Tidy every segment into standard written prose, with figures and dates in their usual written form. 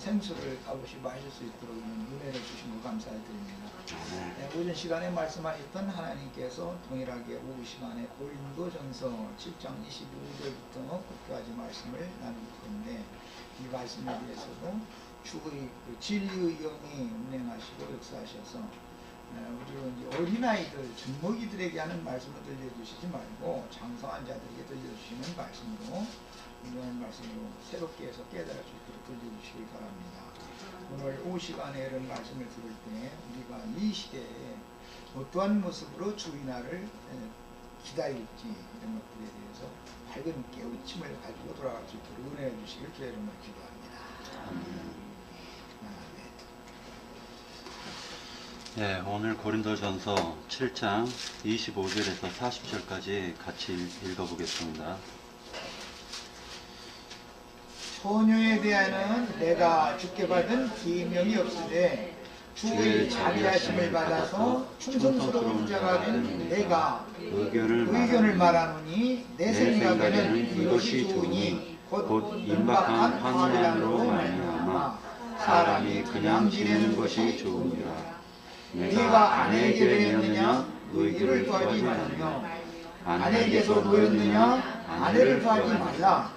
생수를 값없이 마실 수 있도록 은혜를 주신 거 감사드립니다. 네, 오전 시간에 말씀하셨던 하나님께서 동일하게 오후 시간에 고린도전서 7장 25절부터 끝까지 말씀을 나눌 건데, 이 말씀에 대해서도 주의 진리의 영이 운행하시고 역사하셔서 우리 이제 어린아이들, 젖먹이들에게 하는 말씀을 들려주시지 말고 장성한 자들에게 들려주시는 말씀으로, 이런 말씀으로 새롭게 해서 깨달을 수 있도록 들려주시기 바랍니다. 오늘 오후 시간에 이런 말씀을 들을 때 우리가 이 시대에 어떠한 모습으로 주의 날을 기다릴지, 이런 것들에 대해서 밝은 깨우침을 가지고 돌아갈 수 있도록 은혜해 주시길 주의 이름으로 기도합니다. 네, 오늘 고린도전서 7장 25절에서 40절까지 같이 읽어보겠습니다. 처녀에 대하여는 내가 주께 받은 기명이 없으되 주의 자비하심을 받아서 충성스러운 자가 된 내가 의견을 말하노니 내 생각에는 이것이 좋으니 곧 임박한 환난으로 말미암아 사람이 그냥 지내는 것이 좋으니라. 네가 아내에게 배웠느냐 의기를 구하지 말며 아내에게서 놓였느냐 아내를 구하지 말라.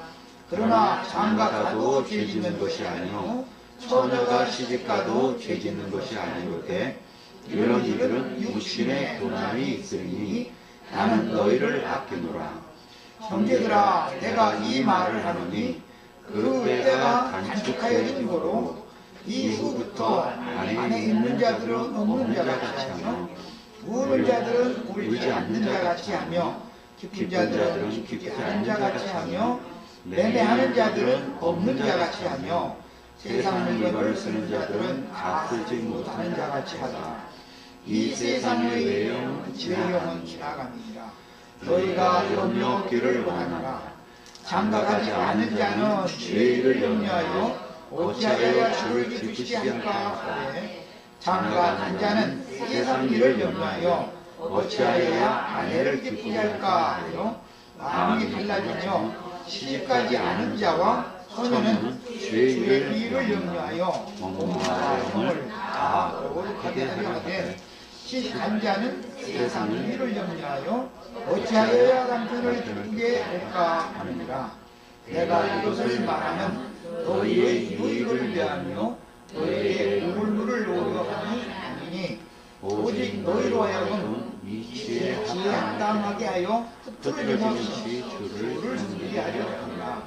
그러나 장가가도 죄짓는 것이 아니요 처녀가 시집가도 죄짓는 것이 아니로되 이런 이들은 육신의 고난이 있으니 나는 너희를 아끼노라. 형제들아, 내가 이 말을 하노니 그 때가 단축하여진 거로 이후부터 안에 있는 자들은 없는 자 같이 하며 우는 자들은 울지 않는 자 같이 하며 기쁜 자들은 기쁘지 않는 자 같이 하며 매매하는 자들은 없는 자 같이 하며 세상 물건을 쓰는 자들은 다 쓰지 못하는 자 같이 하라. 이 세상의 외형은 지나감이니라. 너희가 염려 없기를 원하노라. 장가가지 않은 자는 죄를 염려하여 어찌하여 주를 기쁘시게 할까 하되 장가간 자는 세상 일을 염려하여 어찌하여야 아내를 기쁘게 할까 하여 마음이 달라지며 시집가지 않은 자와 처녀는 죄의 일을 염려하여 몸과 영을 다 거룩하게 하려 하되 시집간 자는 세상 일을 염려하여 어찌하여야 남편을 기쁘게 할까 하느니라. 내가 이것을 말하면 너희의 유익을 위하며 너희의 우물물을 노려하니 아니니 오직 너희로 하여금 지혜에 합당하게 하여 흩어짐 없이 주를 준비하려 합니다.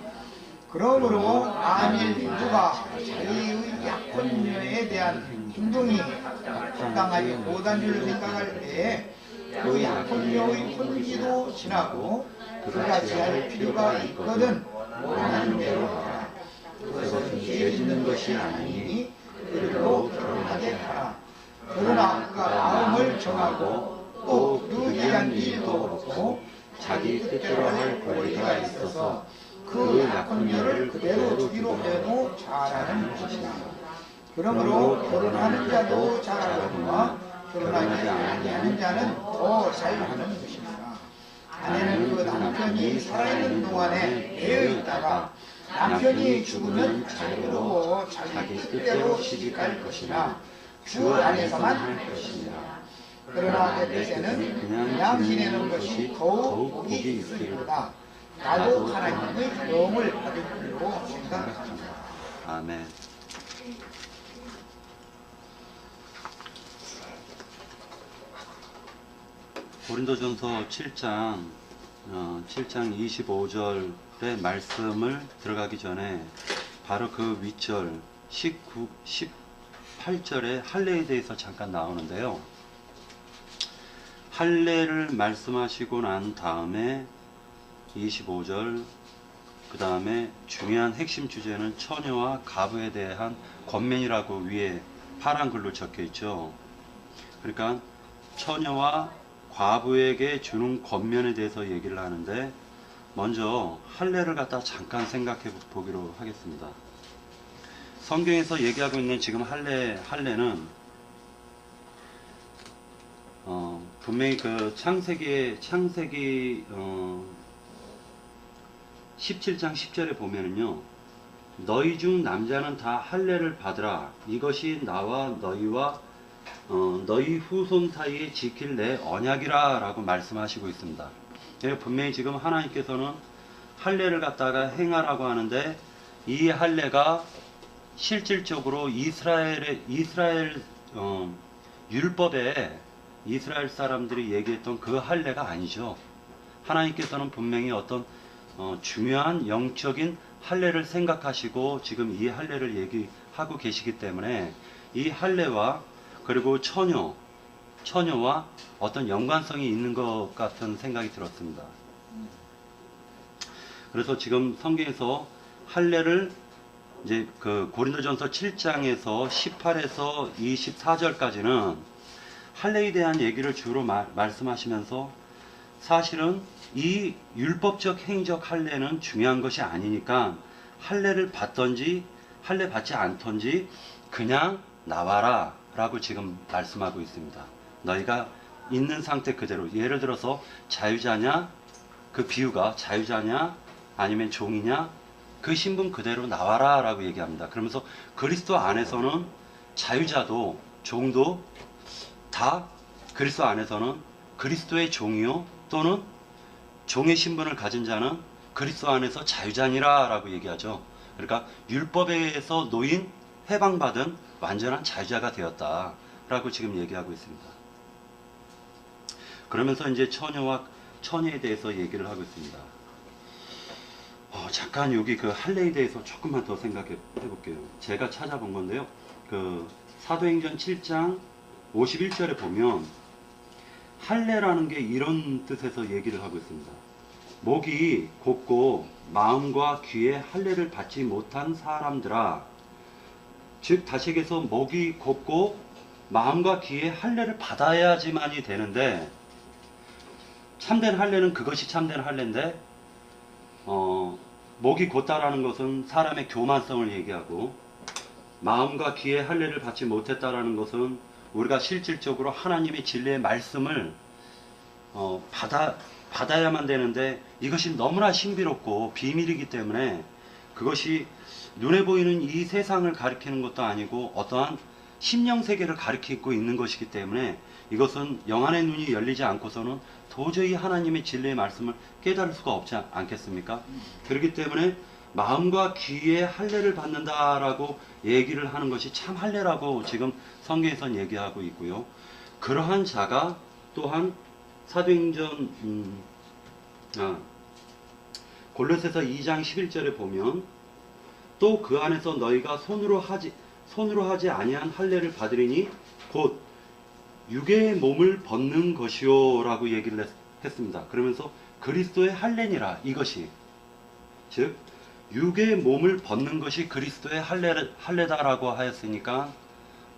그러므로 만일 누가 자기의 약혼 면에 대한 행동이 합당하지 못한 줄 생각할 때에 그 약혼녀의 혼기도 지나고 그같이 할 필요가 있거든 원하는 대로 하라. 그것은 죄 짓는 것이 아니니 그들로 결혼하게 하라. 그러나 그가 마음을 정하고 또 누기한 일도 없고 자기 뜻대로 할 권리가 있어서 그 약혼녀를 그대로 두기로 해도 잘하는 것이다. 그러므로 결혼하는 자도 잘하거니와 결혼하지 아니하는 자는 더 잘하는 것이니라. 아내는 그 남편이 살아있는 동안에 배어 있다가 남편이 죽으면 자유로워 자기 뜻대로 시집갈 것이나 주 안에서만 할 것이니라. 그러나 내 때는 그냥 지내는 것이 더욱 복이 있으리로다. 나도 하나님의 영을 받을 줄로 생각합니다. 아멘. 고린도전서 7장 25절의 말씀을 들어가기 전에 바로 그 윗절 18절의 할례에 대해서 잠깐 나오는데요. 할례를 말씀하시고 난 다음에 25절, 그 다음에 중요한 핵심 주제는 처녀와 가부에 대한 권면이라고 위에 파란 글로 적혀 있죠. 그러니까 처녀와 과부에게 주는 권면에 대해서 얘기를 하는데, 먼저 할례를 갖다 잠깐 생각해 보기로 하겠습니다. 성경에서 얘기하고 있는 지금 할례는 분명히 그 창세기 17장 10절에 보면은요, 너희 중 남자는 다 할례를 받으라. 이것이 나와 너희와 너희 후손 사이에 지킬 내 언약이라 라고 말씀하시고 있습니다. 분명히 지금 하나님께서는 할례를 갖다가 행하라고 하는데, 이 할례가 실질적으로 이스라엘 율법에 이스라엘 사람들이 얘기했던 그 할례가 아니죠. 하나님께서는 분명히 어떤 중요한 영적인 할례를 생각하시고 지금 이 할례를 얘기하고 계시기 때문에, 이 할례와 그리고 처녀와 어떤 연관성이 있는 것 같은 생각이 들었습니다. 그래서 지금 성경에서 할례를 이제 그 고린도전서 7장에서 18에서 24절까지는 할례에 대한 얘기를 주로 말씀하시면서, 사실은 이 율법적 행위적 할례는 중요한 것이 아니니까 할례를 받던지 할례 받지 않던지 그냥 나와라 라고 지금 말씀하고 있습니다. 너희가 있는 상태 그대로, 예를 들어서 자유자냐, 그 비유가 자유자냐 아니면 종이냐, 그 신분 그대로 나와라 라고 얘기합니다. 그러면서 그리스도 안에서는 자유자도 종도 다 그리스도 안에서는 그리스도의 종이요, 또는 종의 신분을 가진 자는 그리스도 안에서 자유자니라 라고 얘기하죠. 그러니까 율법에서 놓인 해방받은 완전한 자유자가 되었다 라고 지금 얘기하고 있습니다. 그러면서 이제 처녀에 대해서 얘기를 하고 있습니다. 잠깐 여기 그 할례에 대해서 조금만 더 생각해 볼게요. 제가 찾아본 건데요. 그 사도행전 7장 51절에 보면 할례라는 게 이런 뜻에서 얘기를 하고 있습니다. 목이 곧고 마음과 귀에 할례를 받지 못한 사람들아. 즉 다시 얘기해서 목이 곧고 마음과 귀에 할례를 받아야지만이 되는데, 참된 할례는 그것이 참된 할례인데, 목이 곧다라는 것은 사람의 교만성을 얘기하고, 마음과 귀에 할례를 받지 못했다라는 것은 우리가 실질적으로 하나님의 진리의 말씀을 받아야만 되는데, 이것이 너무나 신비롭고 비밀이기 때문에 그것이 눈에 보이는 이 세상을 가리키는 것도 아니고 어떠한 심령 세계를 가리키고 있는 것이기 때문에, 이것은 영안의 눈이 열리지 않고서는 도저히 하나님의 진리의 말씀을 깨달을 수가 없지 않겠습니까? 그렇기 때문에 마음과 귀에 할례를 받는다라고 얘기를 하는 것이 참 할례라고 지금 성경에선 얘기하고 있고요. 그러한 자가 또한 사도행전 골로새서 2장 11절에 보면, 또 그 안에서 너희가 손으로 하지 아니한 할례를 받으리니 곧 육의 몸을 벗는 것이요 라고 얘기를 했습니다. 그러면서 그리스도의 할례니라, 이것이 즉 육의 몸을 벗는 것이 그리스도의 할례다라고 하였으니까,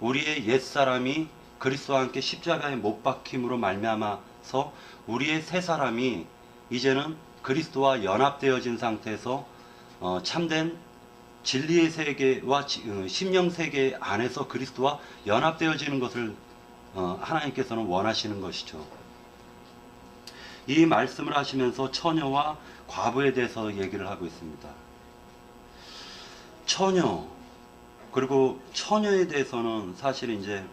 우리의 옛사람이 그리스도와 함께 십자가에 못 박힘으로 말미암아서 우리의 새 사람이 이제는 그리스도와 연합되어진 상태에서 참된 진리의 세계와 심령 세계 안에서 그리스도와 연합되어지는 것을 하나님께서는 원하시는 것이죠. 이 말씀을 하시면서 처녀와 과부에 대해서 얘기를 하고 있습니다. 처녀, 그리고 처녀에 대해서는 사실 이제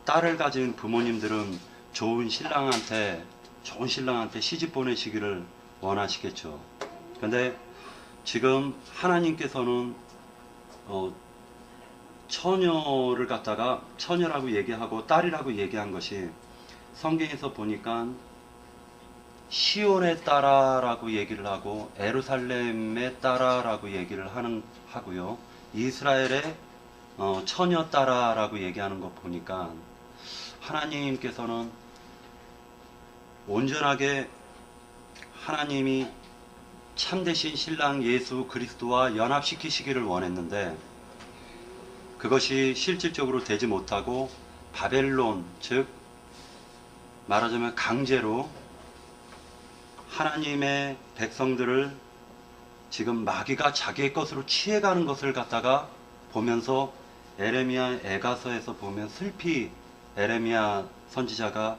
딸을 가진 부모님들은 좋은 신랑한테 시집 보내시기를 원하시겠죠. 근데 지금 하나님께서는 처녀를 갖다가 처녀라고 얘기하고 딸이라고 얘기한 것이, 성경에서 보니까 시온의 딸아라고 얘기를 하고 에루살렘의 딸아라고 얘기를 하고요. 이스라엘의 처녀 딸아라고 얘기하는 거 보니까 하나님께서는 온전하게 하나님이 참되신 신랑 예수 그리스도와 연합시키시기를 원했는데, 그것이 실질적으로 되지 못하고 바벨론, 즉 말하자면 강제로 하나님의 백성들을 지금 마귀가 자기의 것으로 취해가는 것을 갖다가 보면서, 에레미야 애가서에서 보면 슬피 에레미야 선지자가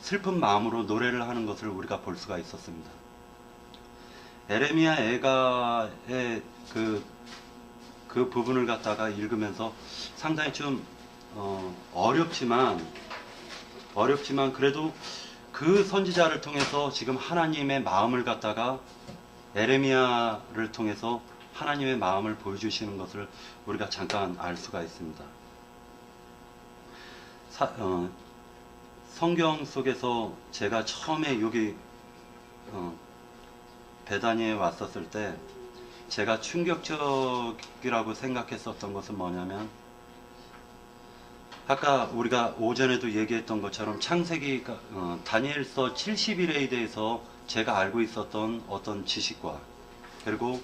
슬픈 마음으로 노래를 하는 것을 우리가 볼 수가 있었습니다. 에레미야 애가의 그 그 부분을 갖다가 읽으면서 상당히 좀 어렵지만 그래도 그 선지자를 통해서 지금 하나님의 마음을 갖다가 에레미야를 통해서 하나님의 마음을 보여주시는 것을 우리가 잠깐 알 수가 있습니다. 성경 속에서 제가 처음에 여기 베다니에 왔었을 때 제가 충격적이라고 생각했었던 것은 뭐냐면, 아까 우리가 오전에도 얘기했던 것처럼 창세기 다니엘서 70일에 대해서 제가 알고 있었던 어떤 지식과, 그리고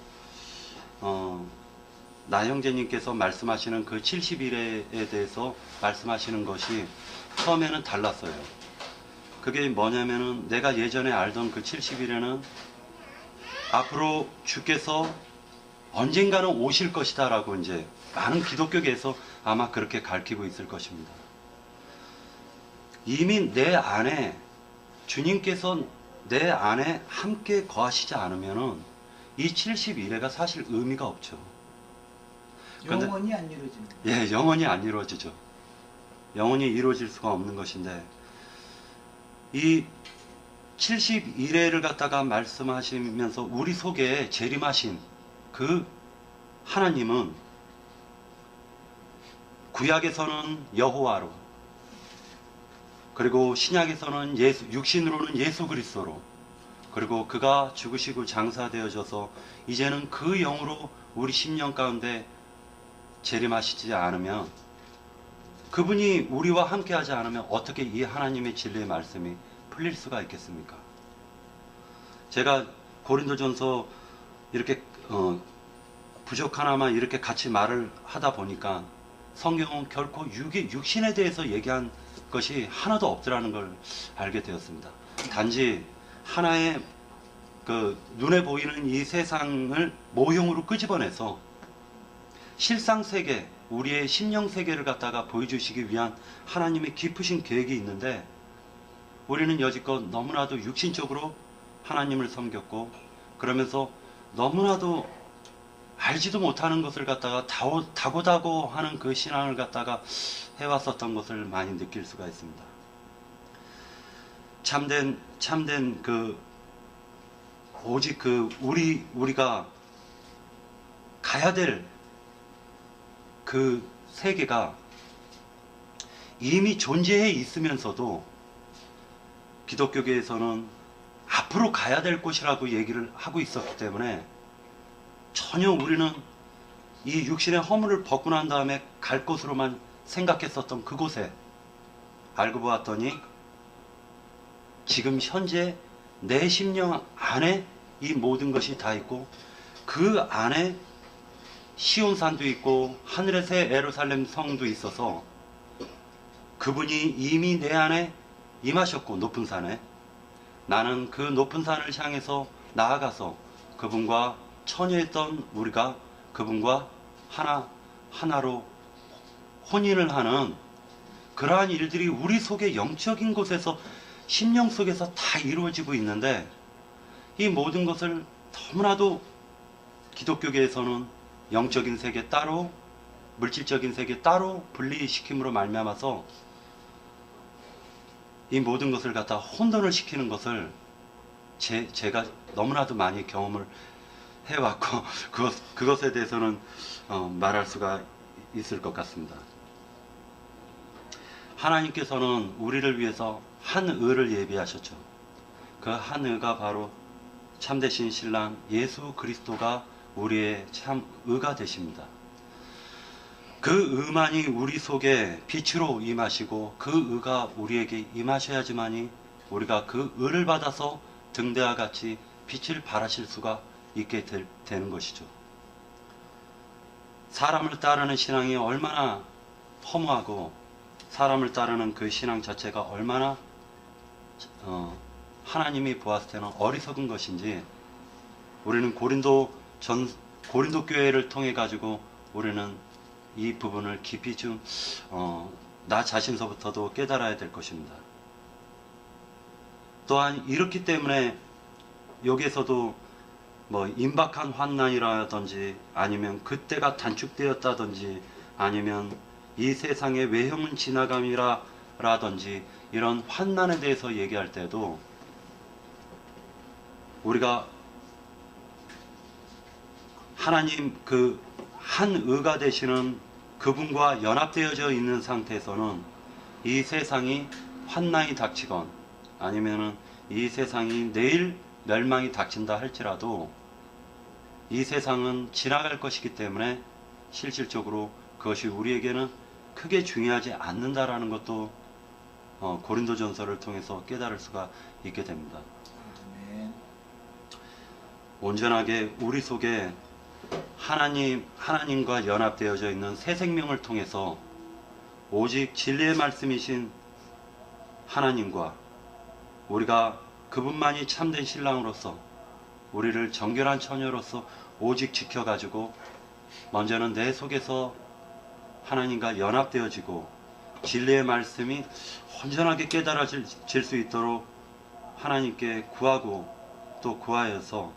나 형제님께서 말씀하시는 그 70일에 대해서 말씀하시는 것이 처음에는 달랐어요. 그게 뭐냐면은, 내가 예전에 알던 그 70일에는 앞으로 주께서 언젠가는 오실 것이다 라고 이제 많은 기독교계에서 아마 그렇게 가르치고 있을 것입니다. 이미 내 안에 주님께서 내 안에 함께 거하시지 않으면은 이 70일회가 사실 의미가 없죠. 영원히 안 이루어지는 거예요. 예, 영원히 안 이루어지죠. 영원히 이루어질 수가 없는 것인데, 이 71회를 갖다가 말씀하시면서 우리 속에 재림하신 그 하나님은 구약에서는 여호와로, 그리고 신약에서는 육신으로는 예수 그리스도로, 그리고 그가 죽으시고 장사되어져서 이제는 그 영으로 우리 심령 가운데 재림하시지 않으면, 그분이 우리와 함께 하지 않으면 어떻게 이 하나님의 진리의 말씀이 풀릴 수가 있겠습니까? 제가 고린도전서 이렇게 부족하나마 이렇게 같이 말을 하다 보니까 성경은 결코 육신에 대해서 얘기한 것이 하나도 없더라는 걸 알게 되었습니다. 단지 하나의 그 눈에 보이는 이 세상을 모형으로 끄집어내서 실상세계, 우리의 심령세계를 갖다가 보여주시기 위한 하나님의 깊으신 계획이 있는데, 우리는 여지껏 너무나도 육신적으로 하나님을 섬겼고, 그러면서 너무나도 알지도 못하는 것을 갖다가 다고다고 하는 그 신앙을 갖다가 해왔었던 것을 많이 느낄 수가 있습니다. 참된 오직 우리가 가야 될 그 세계가 이미 존재해 있으면서도 기독교계에서는 앞으로 가야 될 곳이라고 얘기를 하고 있었기 때문에 전혀 우리는 이 육신의 허물을 벗고 난 다음에 갈 곳으로만 생각했었던 그곳에 알고 보았더니 지금 현재 내 심령 안에 이 모든 것이 다 있고, 그 안에 시온산도 있고 하늘의 새 예루살렘 성도 있어서 그분이 이미 내 안에 임하셨고, 높은 산에 나는 그 높은 산을 향해서 나아가서 그분과 처녀했던 우리가 그분과 하나로 혼인을 하는 그러한 일들이 우리 속의 영적인 곳에서, 심령 속에서 다 이루어지고 있는데, 이 모든 것을 너무나도 기독교계에서는 영적인 세계 따로, 물질적인 세계 따로 분리시킴으로 말미암아서 이 모든 것을 갖다 혼돈을 시키는 것을 제가 너무나도 많이 경험을 해왔고, 그것에 대해서는 말할 수가 있을 것 같습니다. 하나님께서는 우리를 위해서 한 의를 예비하셨죠. 그 한 의가 바로 참되신 신랑 예수 그리스도가 우리의 참 의가 되십니다. 그 의만이 우리 속에 빛으로 임하시고, 그 의가 우리에게 임하셔야지만이 우리가 그 의를 받아서 등대와 같이 빛을 발하실 수가 있게 되는 것이죠. 사람을 따르는 신앙이 얼마나 허무하고, 사람을 따르는 그 신앙 자체가 얼마나 하나님이 보았을 때는 어리석은 것인지, 우리는 고린도 교회를 통해 가지고 우리는 이 부분을 깊이 좀 나 자신서부터도 깨달아야 될 것입니다. 또한 이렇기 때문에 여기에서도 뭐 임박한 환난이라든지 아니면 그때가 단축되었다든지 아니면 이 세상의 외형은 지나감이라든지 이런 환난에 대해서 얘기할 때도 우리가 하나님 그 한 의가 되시는 그분과 연합되어져 있는 상태에서는 이 세상이 환난이 닥치건 아니면은 이 세상이 내일 멸망이 닥친다 할지라도 이 세상은 지나갈 것이기 때문에 실질적으로 그것이 우리에게는 크게 중요하지 않는다라는 것도 고린도전서를 통해서 깨달을 수가 있게 됩니다. 온전하게 우리 속에 하나님과 연합되어져 있는 새 생명을 통해서 오직 진리의 말씀이신 하나님과 우리가 그분만이 참된 신랑으로서 우리를 정결한 처녀로서 오직 지켜가지고 먼저는 내 속에서 하나님과 연합되어지고 진리의 말씀이 온전하게 깨달아질 수 있도록 하나님께 구하고 또 구하여서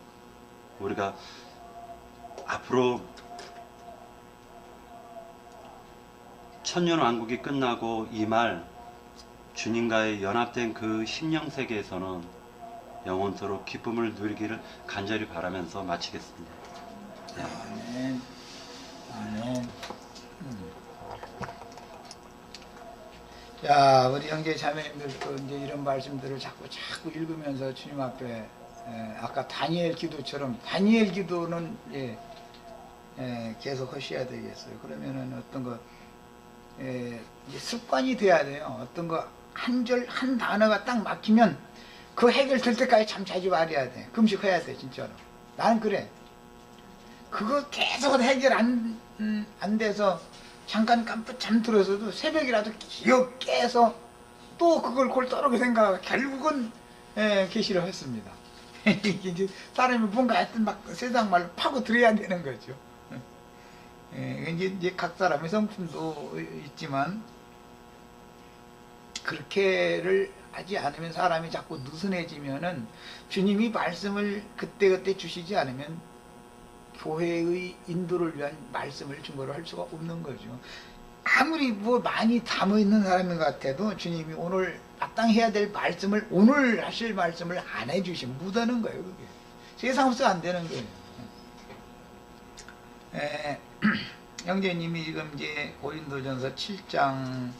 우리가 앞으로 천년왕국이 끝나고 이 말 주님과의 연합된 그 심령세계에서는 영원토록 기쁨을 누리기를 간절히 바라면서 마치겠습니다. 네. 아멘. 아멘. 자, 우리 형제 자매님들도 이제 이런 말씀들을 자꾸 읽으면서 주님 앞에 아까 다니엘 기도처럼 다니엘 기도는 계속 하셔야 되겠어요. 그러면은 어떤 거 이제 습관이 돼야 돼요. 어떤 거 한 절 한 단어가 딱 막히면 그 해결될 때까지 참 자주 말해야 돼. 금식해야 돼 진짜로. 나는 그래. 그거 계속 해결 안 돼서 잠깐 깜빡 잠들어서도 새벽이라도 기어 깨서 또 그걸 골똘하게 생각하고 결국은 계시를 했습니다. 이제 사람이 뭔가 하여튼 막 세상 말로 파고 들어야 되는 거죠. 이제 각 사람의 성품도 있지만 그렇게를 하지 않으면 사람이 자꾸 느슨해지면은 주님이 말씀을 그때그때 주시지 않으면 교회의 인도를 위한 말씀을 증거를 할 수가 없는 거죠. 아무리 뭐 많이 담아 있는 사람인 것 같아도 주님이 오늘 마땅해야 될 말씀을 오늘 하실 말씀을 안 해주시면 묻어는 거예요. 그게 세상 없어 안 되는 거예요. 형제님이 지금 이제 고린도전서 7장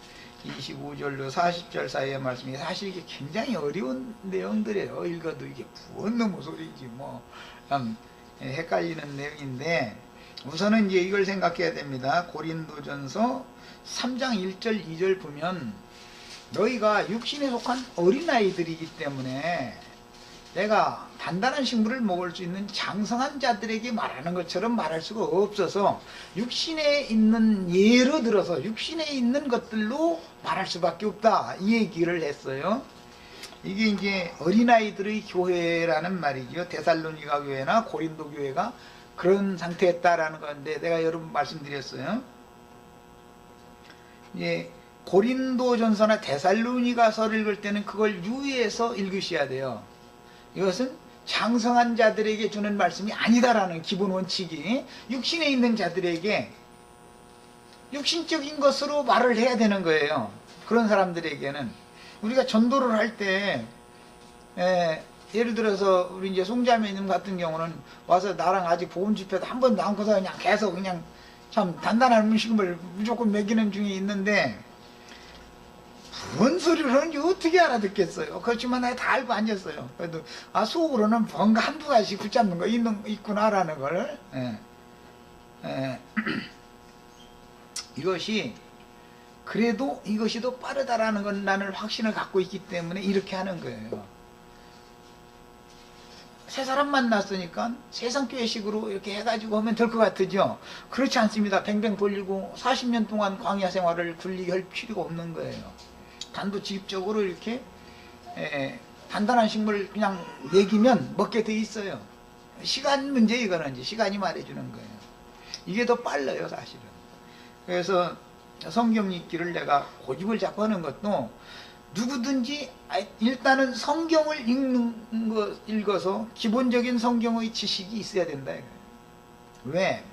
25절로 40절 사이의 말씀이 사실 이게 굉장히 어려운 내용들이에요. 읽어도 이게 부었는 소리지 뭐 참 헷갈리는 내용인데 우선은 이제 이걸 생각해야 됩니다. 고린도전서 3장 1절 2절 보면 너희가 육신에 속한 어린아이들이기 때문에 내가 단단한 식물을 먹을 수 있는 장성한 자들에게 말하는 것처럼 말할 수가 없어서 육신에 있는 예로 들어서 육신에 있는 것들로 말할 수밖에 없다 이 얘기를 했어요. 이게 이제 어린아이들의 교회라는 말이죠. 데살로니가 교회나 고린도 교회가 그런 상태였다라는 건데 내가 여러분 말씀드렸어요. 이제 고린도전서나 데살로니가서를 읽을 때는 그걸 유의해서 읽으셔야 돼요. 이것은 장성한 자들에게 주는 말씀이 아니다라는 기본 원칙이 육신에 있는 자들에게 육신적인 것으로 말을 해야 되는 거예요. 그런 사람들에게는 우리가 전도를 할 때 예를 들어서 우리 이제 송자매님 같은 경우는 와서 나랑 아직 복음 집회도 한 번도 안 가서 그냥 계속 그냥 참 단단한 음식을 무조건 먹이는 중에 있는데 뭔 소리를 하는지 어떻게 알아듣겠어요. 그렇지만 내가 다 알고 앉았어요. 그래도 속으로는 뭔가 한두 가지 붙잡는 거 있구나라는 걸 이것이 그래도 이것이 더 빠르다라는 건 나는 확신을 갖고 있기 때문에 이렇게 하는 거예요. 새 사람 만났으니까 세상교회식으로 이렇게 해가지고 하면 될 것 같으죠. 그렇지 않습니다. 뱅뱅 돌리고 40년 동안 광야 생활을 굴리게 할 필요가 없는 거예요. 단도직입적으로 이렇게 단단한 식물을 그냥 먹이면 먹게 돼 있어요. 시간 문제 이거는 이제 시간이 말해주는 거예요. 이게 더 빨라요 사실은. 그래서 성경 읽기를 내가 고집을 잡고 하는 것도 누구든지 일단은 성경을 읽어서 기본적인 성경의 지식이 있어야 된다. 왜?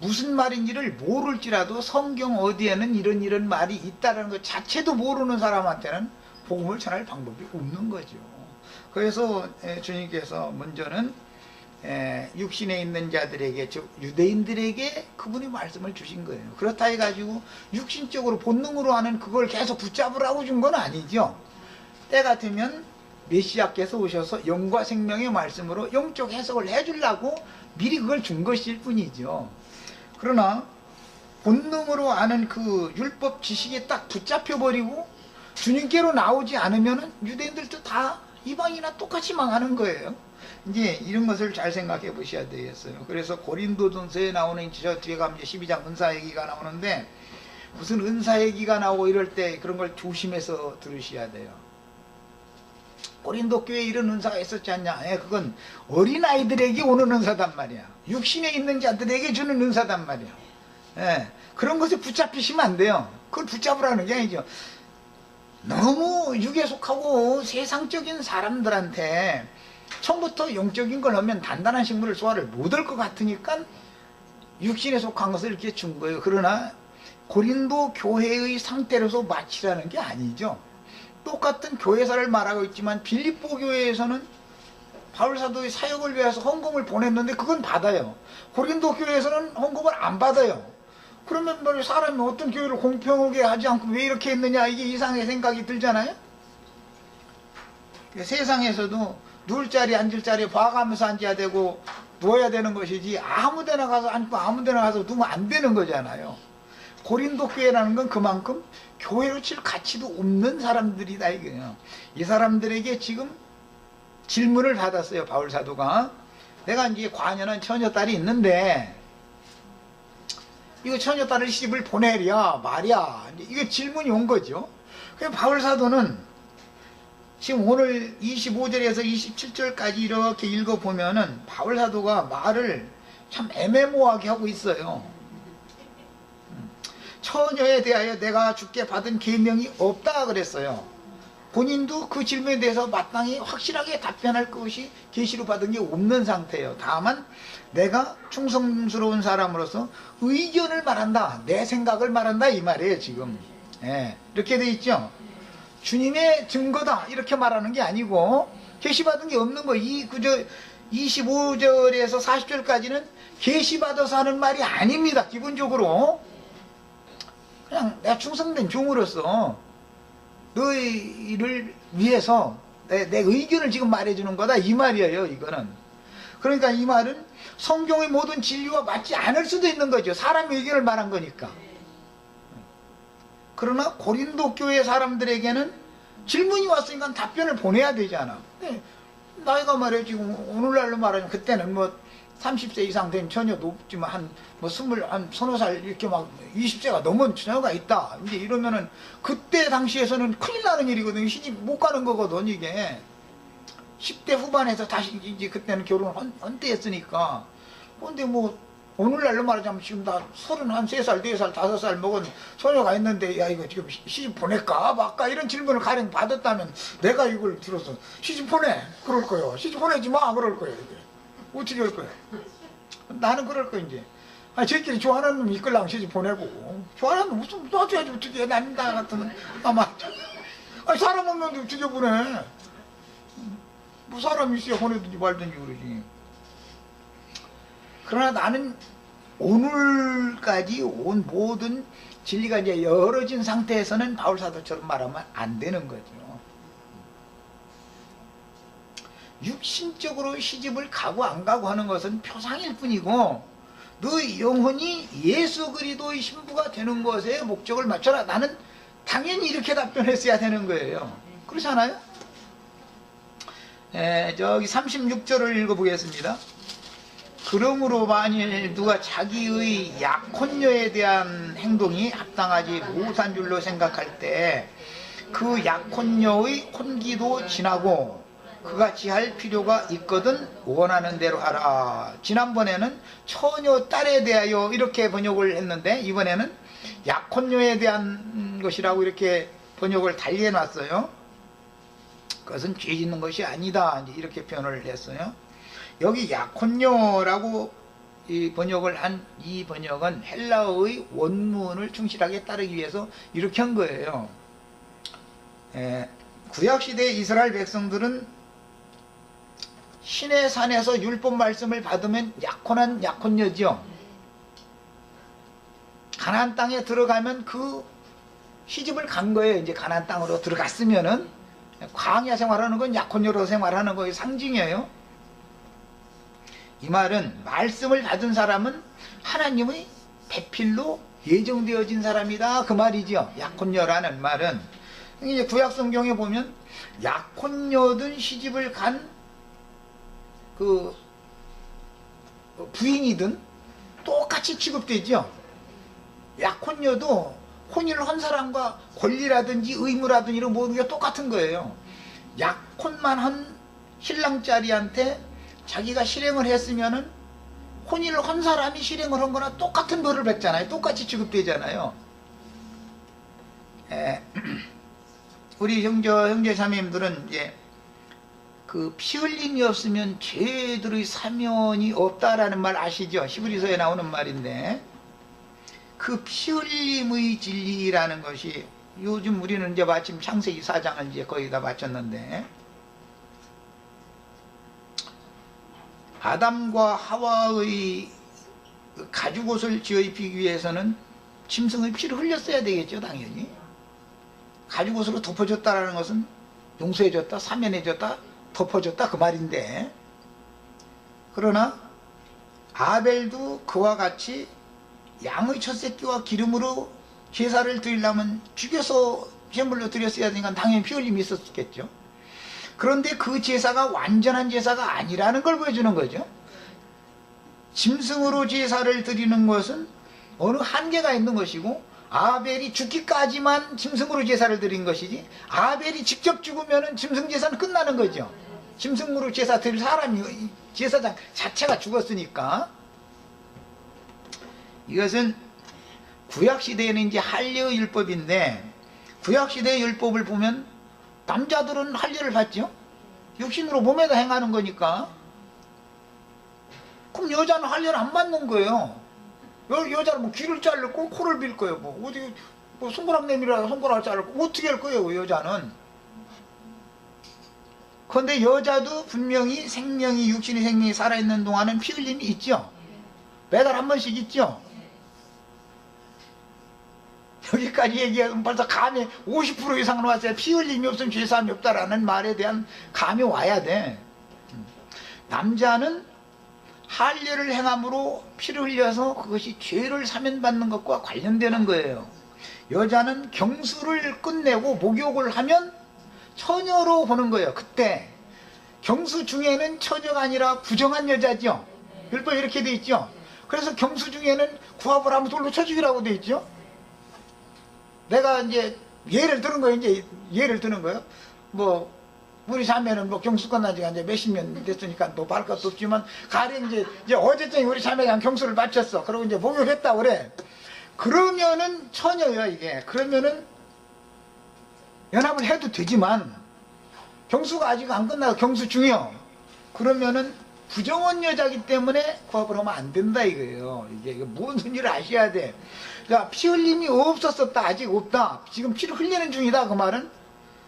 무슨 말인지를 모를지라도 성경 어디에는 이런 말이 있다는 것 자체도 모르는 사람한테는 복음을 전할 방법이 없는 거죠. 그래서 주님께서 먼저는 육신에 있는 자들에게, 즉 유대인들에게 그분이 말씀을 주신 거예요. 그렇다 해가지고 육신적으로 본능으로 하는 그걸 계속 붙잡으라고 준 건 아니죠. 때 같으면 메시아께서 오셔서 영과 생명의 말씀으로 영적 해석을 해주려고 미리 그걸 준 것일 뿐이죠. 그러나 본능으로 아는 그 율법 지식에 딱 붙잡혀버리고 주님께로 나오지 않으면 유대인들도 다 이방이나 똑같이 망하는 거예요. 이제 이런 것을 잘 생각해 보셔야 되겠어요. 그래서 고린도전서에 나오는, 저 뒤에 가면 12장 은사 얘기가 나오는데, 무슨 은사 얘기가 나오고 이럴 때 그런 걸 조심해서 들으셔야 돼요. 고린도 교회에 이런 은사가 있었지 않냐? 그건 어린아이들에게 오는 은사단 말이야. 육신에 있는 자들에게 주는 은사단 말이야. 그런 것에 붙잡히시면 안 돼요. 그걸 붙잡으라는 게 아니죠. 너무 육에 속하고 세상적인 사람들한테 처음부터 영적인 걸 하면 단단한 식물을 소화를 못할 것 같으니까 육신에 속한 것을 이렇게 준 거예요. 그러나 고린도 교회의 상태로서 마치라는 게 아니죠. 똑같은 교회사를 말하고 있지만 빌립보 교회에서는 바울사도의 사역을 위해서 헌금을 보냈는데 그건 받아요. 고린도 교회에서는 헌금을 안 받아요. 그러면 뭐 사람이 어떤 교회를 공평하게 하지 않고 왜 이렇게 했느냐, 이게 이상하게 생각이 들잖아요. 세상에서도 누울 자리 앉을 자리 봐가면서 앉아야 되고 누워야 되는 것이지, 아무데나 가서 앉고 아무데나 가서 누우면 안 되는 거잖아요. 고린도 교회라는 건 그만큼 교회로 칠 가치도 없는 사람들이다 이거예요. 이 사람들에게 지금 질문을 받았어요. 바울 사도가, 내가 이제 과녀는 처녀딸이 있는데 이거 처녀딸을 시집을 보내랴 말이야, 이게 질문이 온 거죠. 그래서 바울 사도는 지금 오늘 25절에서 27절까지 이렇게 읽어보면은 바울 사도가 말을 참 애매모호하게 하고 있어요. 처녀에 대하여 내가 주께 받은 계명이 없다 그랬어요. 본인도 그 질문에 대해서 마땅히 확실하게 답변할 것이 계시로 받은 게 없는 상태예요. 다만 내가 충성스러운 사람으로서 의견을 말한다, 내 생각을 말한다 이 말이에요 지금. 이렇게 돼 있죠. 주님의 증거다 이렇게 말하는 게 아니고 계시받은 게 없는 거. 그저 25절에서 40절까지는 계시받아서 하는 말이 아닙니다. 기본적으로 그냥 내가 충성된 종으로서 너희를 위해서 내 의견을 지금 말해주는 거다 이 말이에요. 이거는 그러니까 이 말은 성경의 모든 진리와 맞지 않을 수도 있는 거죠. 사람의 의견을 말한 거니까. 그러나 고린도 교회 사람들에게는 질문이 왔으니까 답변을 보내야 되잖아. 근데 나이가 말이야 지금 오늘날로 말하면 그때는 뭐 30세 이상 된 처녀도 없지만 한 서너 살 이렇게 막 20세가 넘은 처녀가 있다. 이제 이러면은 그때 당시에서는 큰일 나는 일이거든요. 시집 못 가는 거거든 이게. 10대 후반에서 다시 이제 그때는 결혼을 헌때했으니까. 근데 뭐 오늘날로 말하자면 지금 다 33살, 4살, 5살 먹은 소녀가 있는데 야 이거 지금 시집 보낼까 말까 이런 질문을 가령 받았다면 내가 이걸 들어서 시집 보내 그럴 거예요. 시집 보내지 마 그럴 거예요. 이게 어떻게 할 거예요? 나는 그럴 거예요. 이제 저희끼리 좋아하는 놈 이끌랑 시집 보내고, 좋아하는 놈 무슨 놔줘야지 어떻게 해. 남자 같으면 아마 사람 없는데 어떻게 보내. 뭐 사람이 있어야 보내든지 말든지 그러지. 그러나 나는 오늘까지 온 모든 진리가 이제 열어진 상태에서는 바울 사도처럼 말하면 안 되는 거죠. 육신적으로 시집을 가고 안 가고 하는 것은 표상일 뿐이고, 너 영혼이 예수 그리스도의 신부가 되는 것에 목적을 맞춰라. 나는 당연히 이렇게 답변했어야 되는 거예요. 그렇지 않아요? 저기 36절을 읽어보겠습니다. 그러므로 만일 누가 자기의 약혼녀에 대한 행동이 합당하지 못한 줄로 생각할 때 그 약혼녀의 혼기도 지나고 그같이 할 필요가 있거든 원하는 대로 하라. 지난번에는 처녀 딸에 대하여 이렇게 번역을 했는데 이번에는 약혼녀에 대한 것이라고 이렇게 번역을 달리 해놨어요. 그것은 죄 짓는 것이 아니다, 이렇게 표현을 했어요. 여기 약혼녀라고 이 번역을 한 이 번역은 헬라어의 원문을 충실하게 따르기 위해서 이렇게 한 거예요. 구약시대 이스라엘 백성들은 신의 산에서 율법 말씀을 받으면 약혼한 약혼녀지요. 가나안 땅에 들어가면 그 시집을 간 거예요. 이제 가나안 땅으로 들어갔으면은 광야 생활하는 건 약혼녀로 생활하는 거의 상징이에요. 이 말은 말씀을 받은 사람은 하나님의 배필로 예정되어진 사람이다, 그 말이죠. 약혼녀라는 말은 이제 구약 성경에 보면 약혼녀든 시집을 간 그 부인이든 똑같이 취급되죠. 약혼녀도 혼인을 한 사람과 권리라든지 의무라든지 이런 모든 게 똑같은 거예요. 약혼만 한 신랑짜리한테 자기가 실행을 했으면은 혼인을 한 사람이 실행을 한 거나 똑같은 벌을 받잖아요. 똑같이 취급되잖아요. 우리 형제 자매님들은 이제 그 피 흘림이 없으면 죄들의 사면이 없다라는 말 아시죠? 히브리서에 나오는 말인데, 그 피 흘림의 진리라는 것이 요즘 우리는 이제 마침 창세기 4장을 이제 거의 다 마쳤는데, 아담과 하와의 가죽옷을 지어 입히기 위해서는 짐승의 피를 흘렸어야 되겠죠, 당연히. 가죽옷으로 덮어줬다라는 것은 용서해줬다, 사면해줬다, 덮어줬다, 그 말인데, 그러나 아벨도 그와 같이 양의 첫 새끼와 기름으로 제사를 드리려면 죽여서 제물로 드렸어야 되니까 당연히 피 흘림이 있었겠죠. 그런데 그 제사가 완전한 제사가 아니라는 걸 보여주는 거죠. 짐승으로 제사를 드리는 것은 어느 한계가 있는 것이고, 아벨이 죽기까지만 짐승으로 제사를 드린 것이지, 아벨이 직접 죽으면 짐승 제사는 끝나는 거죠. 짐승으로 제사 드릴 사람이, 제사장 자체가 죽었으니까. 이것은 구약시대에는 이제 할례의 율법인데, 구약시대의 율법을 보면 남자들은 할례를 받죠. 육신으로 몸에다 행하는 거니까. 그럼 여자는 할례를 안 받는 거예요. 여자는 뭐 귀를 자르고 코를 빌 거예요. 뭐 어디 뭐 손가락 내밀어서 손가락을 자르고 어떻게 할 거예요, 여자는. 그런데 여자도 분명히 생명이, 육신의 생명이 살아있는 동안은 피 흘림이 있죠. 매달 한 번씩 있죠. 여기까지 얘기하면 벌써 감이 50% 이상은 왔어요. 피 흘림이 없으면 죄사함이 없다라는 말에 대한 감이 와야 돼. 남자는 할례를 행함으로 피를 흘려서 그것이 죄를 사면받는 것과 관련되는 거예요. 여자는 경수를 끝내고 목욕을 하면 처녀로 보는 거예요. 그때 경수 중에는 처녀가 아니라 부정한 여자죠. 율법에 이렇게 돼 있죠. 그래서 경수 중에는 구합을 하면 돌로 쳐 죽이라고 돼 있죠. 내가 이제 예를 드는 거예요. 이제 예를 드는 거예요. 뭐 우리 자매는 뭐 경수 끝난 지가 이제 몇십 년 됐으니까 뭐 말 것도 없지만, 가령 이제 어제쯤 우리 자매가 경수를 마쳤어. 그리고 이제 목욕했다 그래. 그러면은 처녀야, 이게. 그러면은 연합을 해도 되지만, 경수가 아직 안 끝나고 경수 중이요. 그러면은 부정한 여자기 때문에 구합을 하면 안 된다 이거예요. 이게 무슨 일을 아셔야 돼. 자, 피 흘림이 없었었다, 아직 없다, 지금 피를 흘리는 중이다, 그 말은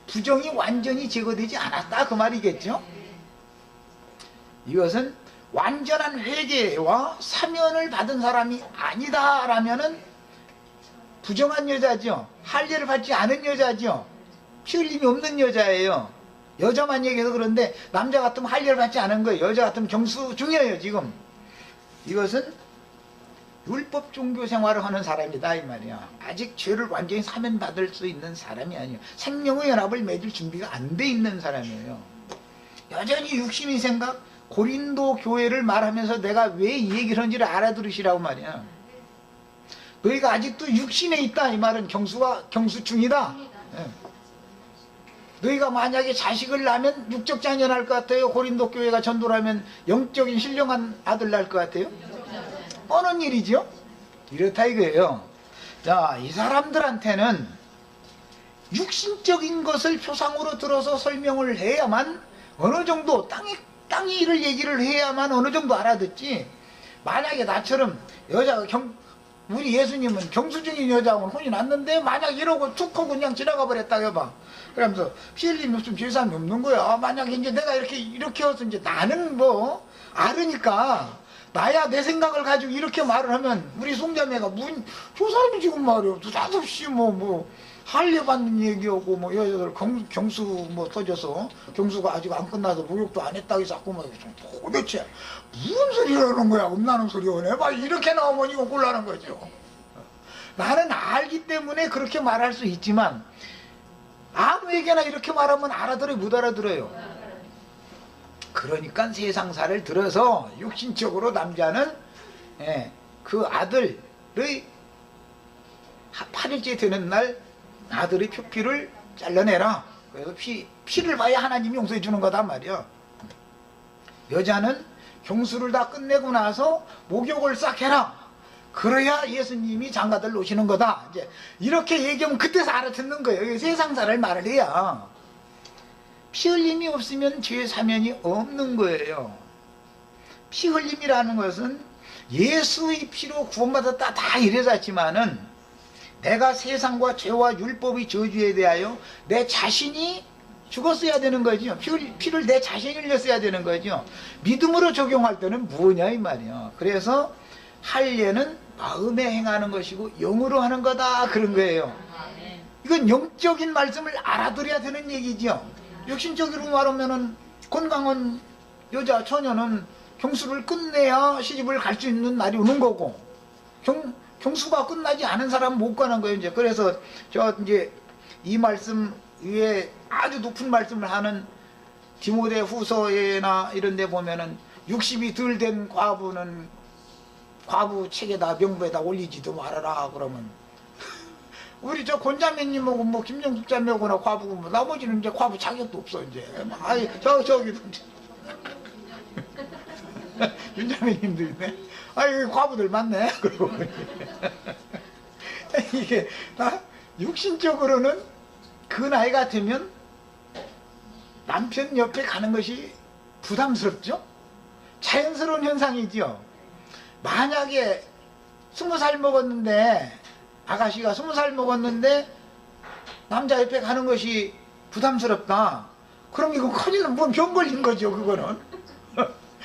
부정이 완전히 제거되지 않았다, 그 말이겠죠. 이것은 완전한 회개와 사면을 받은 사람이 아니다 라면은 부정한 여자죠. 할례를 받지 않은 여자죠. 피 흘림이 없는 여자예요. 여자만 얘기해서 그런데 남자 같으면 할례를 받지 않은 거예요. 여자 같으면 경수 중이에요, 지금. 이것은 율법 종교 생활을 하는 사람이다, 이 말이야. 아직 죄를 완전히 사면받을 수 있는 사람이 아니에요. 생명의 연합을 맺을 준비가 안 돼 있는 사람이에요. 여전히 육신의 생각, 고린도 교회를 말하면서 내가 왜 이 얘기를 하는지를 알아들으시라고 말이야. 너희가 아직도 육신에 있다, 이 말은 경수 중이다. 예. 너희가 만약에 자식을 낳으면 육적 자녀 날 것 같아요? 고린도 교회가 전도를 하면 영적인 신령한 아들 날 것 같아요? 어느 일이죠? 이렇다 이거예요. 자, 이 사람들한테는 육신적인 것을 표상으로 들어서 설명을 해야만 어느 정도 땅이 이를 얘기를 해야만 어느 정도 알아듣지. 만약에 나처럼 여자가 우리 예수님은 경수중인 여자하고는 혼이 났는데 만약 이러고 툭 하고 그냥 지나가 버렸다 해봐. 그러면서 피 흘림 없으면 죄사함이 없는 거야. 만약에 이제 내가 이렇게 해서 이제 나는 뭐 알으니까 나야 내 생각을 가지고 이렇게 말을 하면 우리 송자매가 저 사람이 지금 말이야 느닷없이 뭐 할례받는 얘기하고 뭐 여자들 경수 뭐 터져서 경수가 아직 안 끝나서 목욕도 안 했다고 해서 자꾸 막 도대체 무슨 소리라는 거야 음나는 소리야 막 이렇게 나오면 이거 곤란한 거죠. 나는 알기 때문에 그렇게 말할 수 있지만 아무에게나 이렇게 말하면 알아들어요 못 알아들어요. 그러니까 세상사를 들어서 육신적으로 남자는 그 아들의 8일째 되는 날 아들의 표피를 잘라내라. 그래서 피를 봐야 하나님이 용서해 주는 거단 말이야. 여자는 경수를 다 끝내고 나서 목욕을 싹 해라. 그래야 예수님이 장가들 오시는 거다. 이제 이렇게 얘기하면 그때서 알아듣는 거예요. 세상사를 말을 해야. 피 흘림이 없으면 죄 사면이 없는 거예요. 피 흘림이라는 것은 예수의 피로 구원받았다 다 이래졌지만은 내가 세상과 죄와 율법의 저주에 대하여 내 자신이 죽었어야 되는 거죠. 피를 내 자신이 흘렸어야 되는 거죠. 믿음으로 적용할 때는 뭐냐 이 말이야. 그래서 할례는 마음에 행하는 것이고 영으로 하는 거다 그런 거예요. 이건 영적인 말씀을 알아들어야 되는 얘기죠. 육신적으로 말하면은 건강한 여자 처녀는 경수를 끝내야 시집을 갈 수 있는 날이 오는 거고 경수가 끝나지 않은 사람은 못 가는 거예요. 이제 그래서 이제 이 말씀 위에 아주 높은 말씀을 하는 디모데 후서에나 이런 데 보면은 60이 덜 된 과부는 과부 책에다 명부에다 올리지도 말아라 그러면 우리 권자매님하고 뭐 김정숙 자매하고나 과부고 뭐 나머지는 이제 과부 자격도 없어 이제. 아이 저기도 윤자매님도 있네. 아이 과부들 많네. 그러고 이게 육신적으로는 그 나이가 되면 남편 옆에 가는 것이 부담스럽죠. 자연스러운 현상이죠. 만약에 20살 먹었는데 아가씨가 20살 먹었는데 남자 옆에 가는 것이 부담스럽다. 그럼 이거 큰일 나면 뭔 병 걸린 거죠 그거는.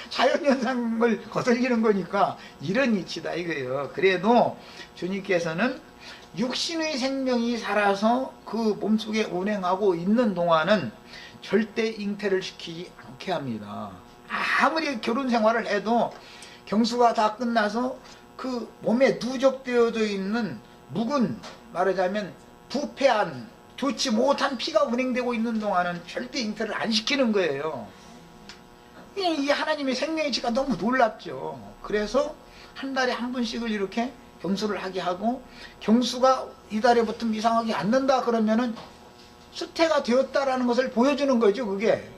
자연현상을 거슬리는 거니까 이런 이치다 이거예요. 그래도 주님께서는 육신의 생명이 살아서 그 몸속에 운행하고 있는 동안은 절대 잉태를 시키지 않게 합니다. 아무리 결혼 생활을 해도 경수가 다 끝나서 그 몸에 누적되어져 있는 묵은 말하자면 부패한 좋지 못한 피가 운행되고 있는 동안은 절대 잉태를 안 시키는 거예요. 이 하나님의 생명이치가 너무 놀랍죠. 그래서 한 달에 한 번씩을 이렇게 경수를 하게 하고 경수가 이달에부터 이상하게 않는다 그러면은 수태가 되었다라는 것을 보여주는 거죠. 그게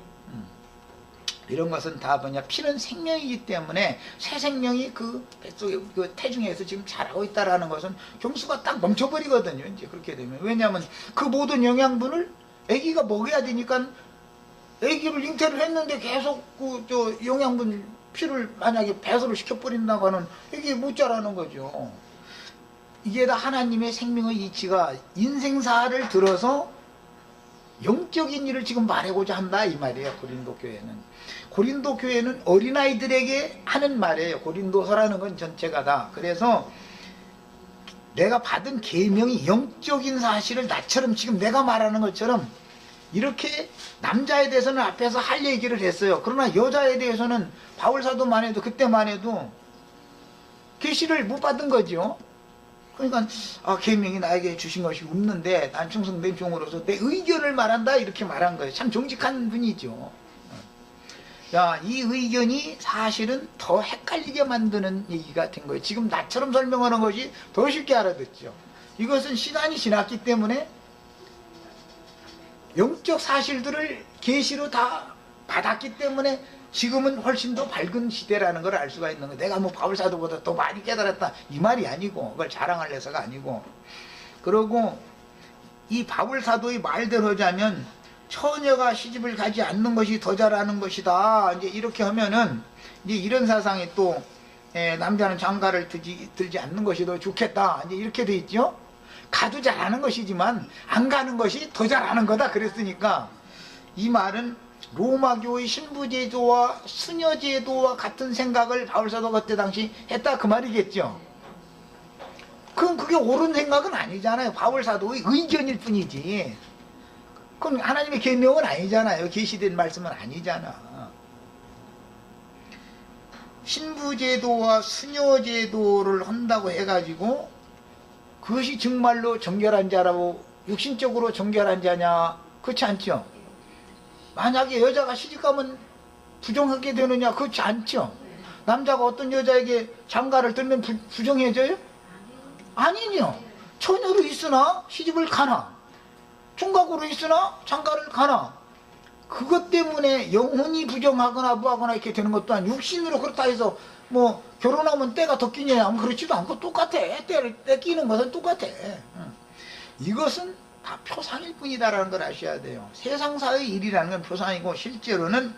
이런 것은 다 뭐냐 피는 생명이기 때문에 새 생명이 그 뱃속에 그 태중에서 지금 자라고 있다라는 것은 경수가 딱 멈춰버리거든요. 이제 그렇게 되면 왜냐하면 그 모든 영양분을 아기가 먹어야 되니까 아기를 잉태를 했는데 계속 그 영양분 피를 만약에 배설을 시켜버린다고 하는 이게 못 자라는 거죠. 이게 다 하나님의 생명의 이치가 인생사를 들어서 영적인 일을 지금 말하고자 한다 이 말이에요. 고린도 교회는 어린아이들에게 하는 말이에요. 고린도서라는 건 전체가 다. 그래서 내가 받은 계명이 영적인 사실을 나처럼 지금 내가 말하는 것처럼 이렇게 남자에 대해서는 앞에서 할 얘기를 했어요. 그러나 여자에 대해서는 바울사도만 해도 그때만 해도 계시를 못 받은 거죠. 그러니까 계명이 나에게 주신 것이 없는데 난 충성된 종으로서 내 의견을 말한다 이렇게 말한 거예요. 참 정직한 분이죠. 야, 이 의견이 사실은 더 헷갈리게 만드는 얘기가 된 거예요. 지금 나처럼 설명하는 것이 더 쉽게 알아듣죠. 이것은 시간이 지났기 때문에 영적 사실들을 계시로 다 받았기 때문에 지금은 훨씬 더 밝은 시대라는 걸 알 수가 있는 거예요. 내가 뭐 바울사도보다 더 많이 깨달았다 이 말이 아니고 그걸 자랑하려서가 아니고 그러고 이 바울사도의 말대로 하자면 처녀가 시집을 가지 않는 것이 더 잘하는 것이다. 이제 이렇게 하면은 이제 이런 사상이 또 남자는 장가를 들지 않는 것이 더 좋겠다. 이제 이렇게 돼 있죠. 가도 잘하는 것이지만 안 가는 것이 더 잘하는 거다. 그랬으니까 이 말은 로마교의 신부제도와 수녀제도와 같은 생각을 바울사도가 그때 당시 했다 그 말이겠죠. 그럼 그게 옳은 생각은 아니잖아요. 바울사도의 의견일 뿐이지. 그럼 하나님의 계명은 아니잖아요. 계시된 말씀은 아니잖아. 신부제도와 수녀제도를 한다고 해가지고 그것이 정말로 정결한 자라고 육신적으로 정결한 자냐? 그렇지 않죠. 만약에 여자가 시집가면 부정하게 되느냐? 그렇지 않죠. 남자가 어떤 여자에게 장가를 들면 부정해져요? 아니죠. 처녀로 있으나 시집을 가나 총각으로 있으나 장가를 가나 그것 때문에 영혼이 부정하거나 뭐하거나 이렇게 되는 것도 아니고 육신으로 그렇다 해서 뭐 결혼하면 때가 더 끼냐 하면 그렇지도 않고 똑같아. 때 끼는 것은 똑같아. 이것은 다 표상일 뿐이다라는 걸 아셔야 돼요. 세상사의 일이라는 건 표상이고 실제로는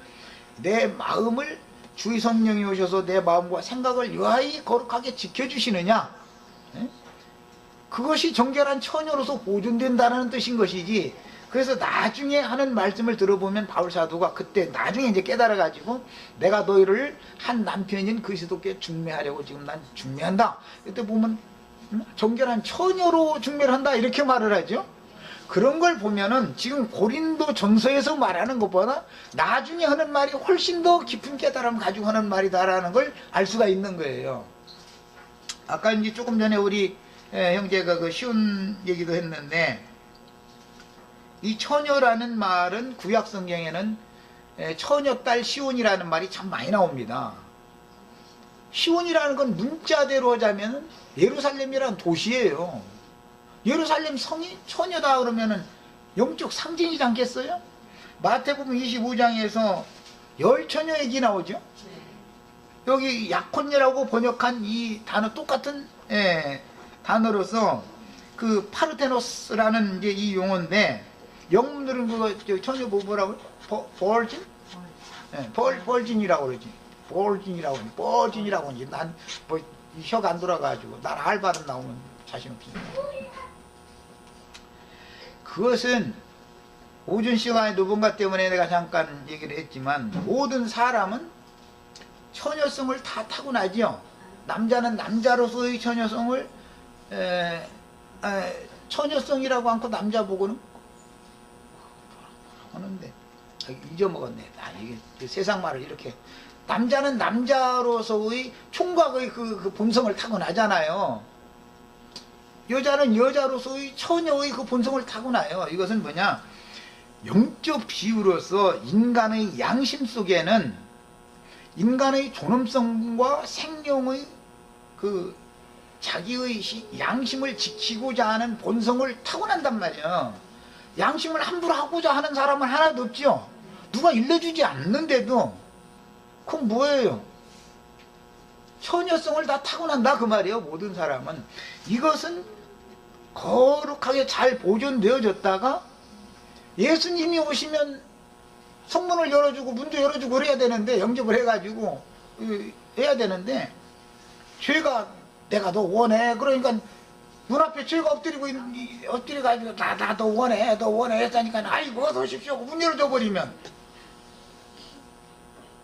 내 마음을 주의 성령이 오셔서 내 마음과 생각을 여하이 거룩하게 지켜주시느냐, 그것이 정결한 처녀로서 보존된다는 뜻인 것이지. 그래서 나중에 하는 말씀을 들어보면 바울사도가 그때 나중에 이제 깨달아가지고 내가 너희를 한 남편인 그리스도께 중매하려고 지금 난 중매한다. 그때 보면 정결한 처녀로 중매를 한다 이렇게 말을 하죠. 그런 걸 보면은 지금 고린도 전서에서 말하는 것보다 나중에 하는 말이 훨씬 더 깊은 깨달음을 가지고 하는 말이다라는 걸 알 수가 있는 거예요. 아까 이제 조금 전에 우리 형제가 그 쉬운 얘기도 했는데, 이 처녀라는 말은 구약 성경에는 처녀딸 시온이라는 말이 참 많이 나옵니다. 시온이라는 건 문자대로 하자면 예루살렘이라는 도시예요. 예루살렘 성이 처녀다 그러면은 영적 상징이지 않겠어요? 마태복음 25장에서 열처녀 얘기 나오죠. 여기 약혼녀라고 번역한 이 단어 똑같은 단어로서 그 파르테노스라는 이제 이 용어인데, 영문들은 그거 처녀 뭐라고? 벌진? 벌진이라고 그러지. 벌진이라고 하지. 벌진이라고 하지. 난 뭐 혀가 안 돌아가지고 난 알바름 나오면 자신 없습니다. 그것은 오전 시간에 누군가 때문에 내가 잠깐 얘기를 했지만, 모든 사람은 처녀성을 다 타고나죠. 남자는 남자로서의 처녀성을 처녀성이라고 않고 남자 보고는 하는데 잊어먹었네. 이게 세상 말을 이렇게, 남자는 남자로서의 총각의 그 본성을 타고나잖아요. 여자는 여자로서의 처녀의 그 본성을 타고나요. 이것은 뭐냐, 영적 비유로서 인간의 양심 속에는 인간의 존엄성과 생명의 그 자기의 양심을 지키고자 하는 본성을 타고난단 말이에요. 양심을 함부로 하고자 하는 사람은 하나도 없죠. 누가 일러주지 않는데도. 그럼 뭐예요? 처녀성을 다 타고난다 그 말이에요. 모든 사람은. 이것은 거룩하게 잘 보존되어졌다가 예수님이 오시면 성문을 열어주고 문도 열어주고 그래야 되는데, 영접을 해가지고 해야 되는데, 죄가 내가 너 원해. 그러니까 눈앞에 죄가 엎드려가지고 나 너 원해 했다니까 아이고 어서 오십시오 문 열어줘 버리면,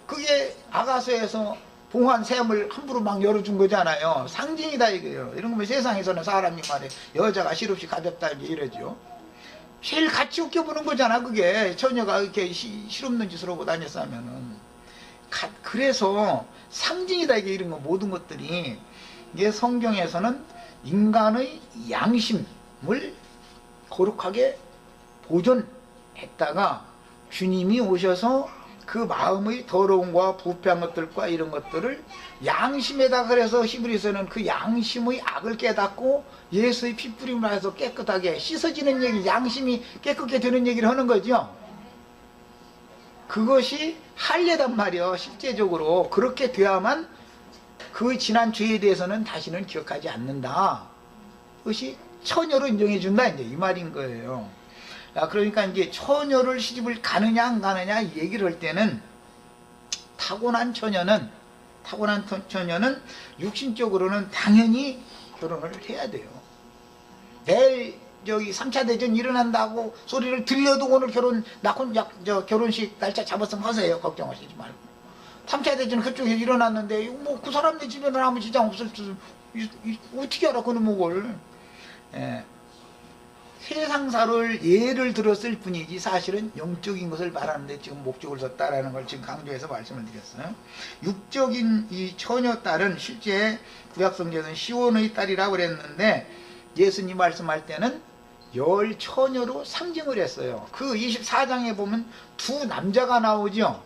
그게 아가서에서 봉한 샘을 함부로 막 열어준 거잖아요. 상징이다 이거예요. 이런 거면 세상에서는 사람이 말해 여자가 실없이 가볍다 이러죠. 제일 같이 웃겨보는 거잖아. 그게 처녀가 이렇게 실없는 짓을 하고 다녔어 하면은. 그래서 상징이다 이게. 이런 거 모든 것들이 이게 성경에서는 인간의 양심을 거룩하게 보존했다가 주님이 오셔서 그 마음의 더러움과 부패한 것들과 이런 것들을 양심에다, 그래서 히브리서는 그 양심의 악을 깨닫고 예수의 피뿌림을 해서 깨끗하게 씻어지는 얘기, 양심이 깨끗게 되는 얘기를 하는 거죠. 그것이 할례단 말이요. 실제적으로 그렇게 돼야만 그 지난 죄에 대해서는 다시는 기억하지 않는다. 그것이 처녀로 인정해 준다 이제 이 말인 거예요. 그러니까 이제 처녀를 시집을 가느냐 안 가느냐 얘기를 할 때는 타고난 처녀는 육신적으로는 당연히 결혼을 해야 돼요. 내일 저기 3차 대전 일어난다고 소리를 들려도 오늘 결혼식 날짜 잡았으면 하세요. 걱정하시지 말고. 3차 대전 그쪽에서 일어났는데 뭐 그 사람네 집에는 아무 지장 없을 줄 어떻게 알아 그놈의 걸. 세상사를 예를 들었을 뿐이지 사실은 영적인 것을 말하는데 지금 목적을 썼다라는 걸 지금 강조해서 말씀을 드렸어요. 육적인 이 처녀 딸은 실제 구약성경에서는 시온의 딸이라고 그랬는데 예수님 말씀할 때는 열 처녀로 상징을 했어요. 그 24장에 보면 두 남자가 나오죠.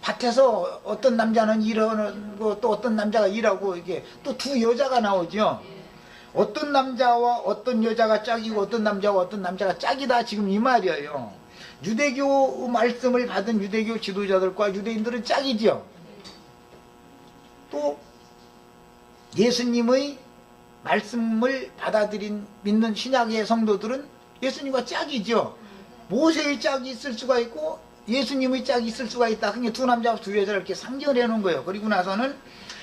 밭에서 어떤 남자는 일하고 또 어떤 남자가 일하고 이게 또 두 여자가 나오죠. 어떤 남자와 어떤 여자가 짝이고 어떤 남자와 어떤 남자가 짝이다 지금 이 말이에요. 유대교 말씀을 받은 유대교 지도자들과 유대인들은 짝이죠. 또 예수님의 말씀을 받아들인 믿는 신약의 성도들은 예수님과 짝이죠. 모세의 짝이 있을 수가 있고 예수님의 짝이 있을 수가 있다. 그게 두 남자와 두 여자를 이렇게 상징을 해놓은 거예요. 그리고 나서는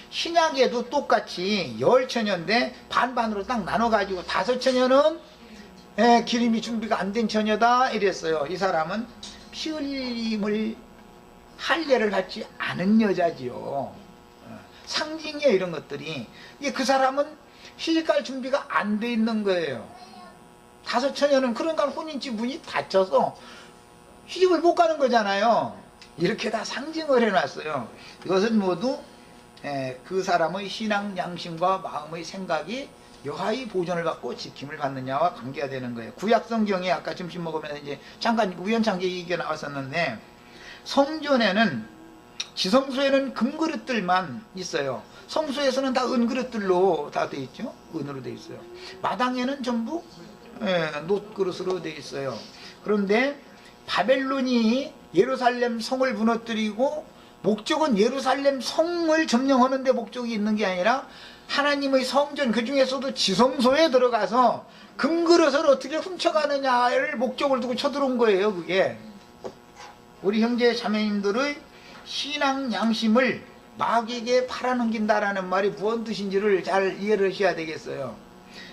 신약에도 똑같이 열 처녀인데 반반으로 딱 나눠가지고 다섯 처녀는 기름이 준비가 안 된 처녀다 이랬어요. 이 사람은 피 흘림을 할례를 받지 않은 여자지요. 상징이에요 이런 것들이. 그 사람은 시집갈 준비가 안 돼 있는 거예요. 다섯 처녀는 그러니까 혼인집 문이 닫혀서 시집을 못 가는 거잖아요. 이렇게 다 상징을 해놨어요. 이것은 모두 그 사람의 신앙 양심과 마음의 생각이 여하의 보존을 받고 지킴을 받느냐와 관계가 되는 거예요. 구약 성경에 아까 점심 먹으면서 이제 잠깐 우연찮게 얘기가 나왔었는데 성전에는 지성소에는 금그릇들만 있어요. 성소에서는 다 은그릇들로 다 돼 있죠. 은으로 돼 있어요. 마당에는 전부 놋그릇으로 돼 있어요. 그런데 바벨론이 예루살렘 성을 무너뜨리고 목적은 예루살렘 성을 점령하는 데 목적이 있는 게 아니라 하나님의 성전 그 중에서도 지성소에 들어가서 금그릇을 어떻게 훔쳐가느냐를 목적을 두고 쳐들어온 거예요. 그게 우리 형제 자매님들의 신앙 양심을 마귀에게 팔아넘긴다라는 말이 무슨 뜻인지를 잘 이해를 하셔야 되겠어요.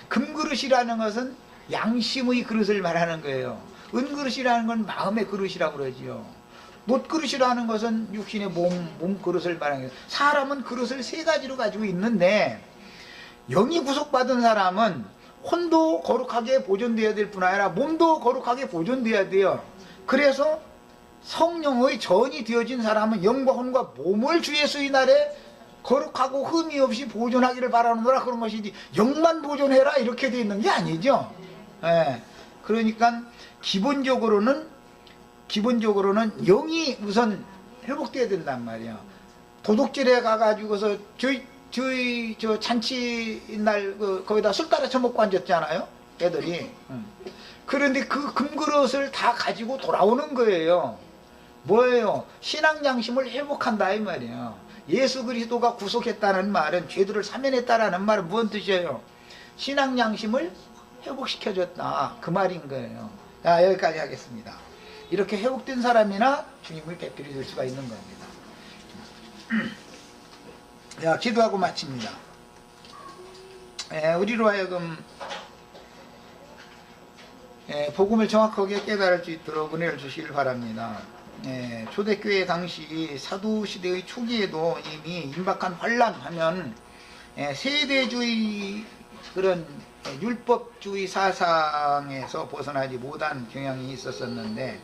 금그릇이라는 것은 양심의 그릇을 말하는 거예요. 은그릇이라는 건 마음의 그릇이라고 그러지요. 놋그릇이라는 것은 육신의 몸 그릇을 말하는 거예요. 사람은 그릇을 세 가지로 가지고 있는데 영이 구속받은 사람은 혼도 거룩하게 보존되어야 될 뿐 아니라 몸도 거룩하게 보존되어야 돼요. 그래서 성령의 전이 되어진 사람은 영과 혼과 몸을 주 예수의 날에 거룩하고 흠이 없이 보존하기를 바라노라 그런 것이지 영만 보존해라 이렇게 되어 있는 게 아니죠. 그러니까 기본적으로는 영이 우선 회복돼야 된단 말이야. 도둑질에 가가지고서 저 잔치날 거기다 술 따라 처먹고 앉았잖아요 애들이. 그런데 그 금그릇을 다 가지고 돌아오는 거예요. 뭐예요? 신앙 양심을 회복한다 이 말이에요. 예수 그리스도가 구속했다는 말은 죄들을 사면했다라는 말은 무슨 뜻이에요? 신앙 양심을 회복시켜줬다 그 말인 거예요. 자, 여기까지 하겠습니다. 이렇게 회복된 사람이나 주님의 배필이 될 수가 있는 겁니다. 자, 기도하고 마칩니다. 우리로 하여금 복음을 정확하게 깨달을 수 있도록 은혜를 주시길 바랍니다. 초대교회 당시 사도시대의 초기에도 이미 임박한 환란하면 세대주의 그런 율법주의 사상에서 벗어나지 못한 경향이 있었었는데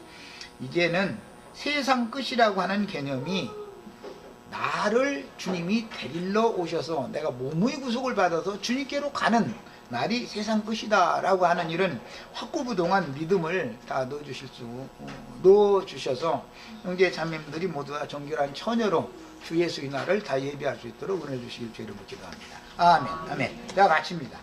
이제는 세상 끝이라고 하는 개념이 나를 주님이 데리러 오셔서 내가 몸의 구속을 받아서 주님께로 가는 날이 세상 끝이다 라고 하는 이런 확고부동한 믿음을 다 넣어주셔서 형제 자매님들이 모두 다 정결한 처녀로 주 예수의 날을 다 예비할 수 있도록 은혜 주시길 주의 이름으로 기도합니다. 아멘. 자, 마칩니다.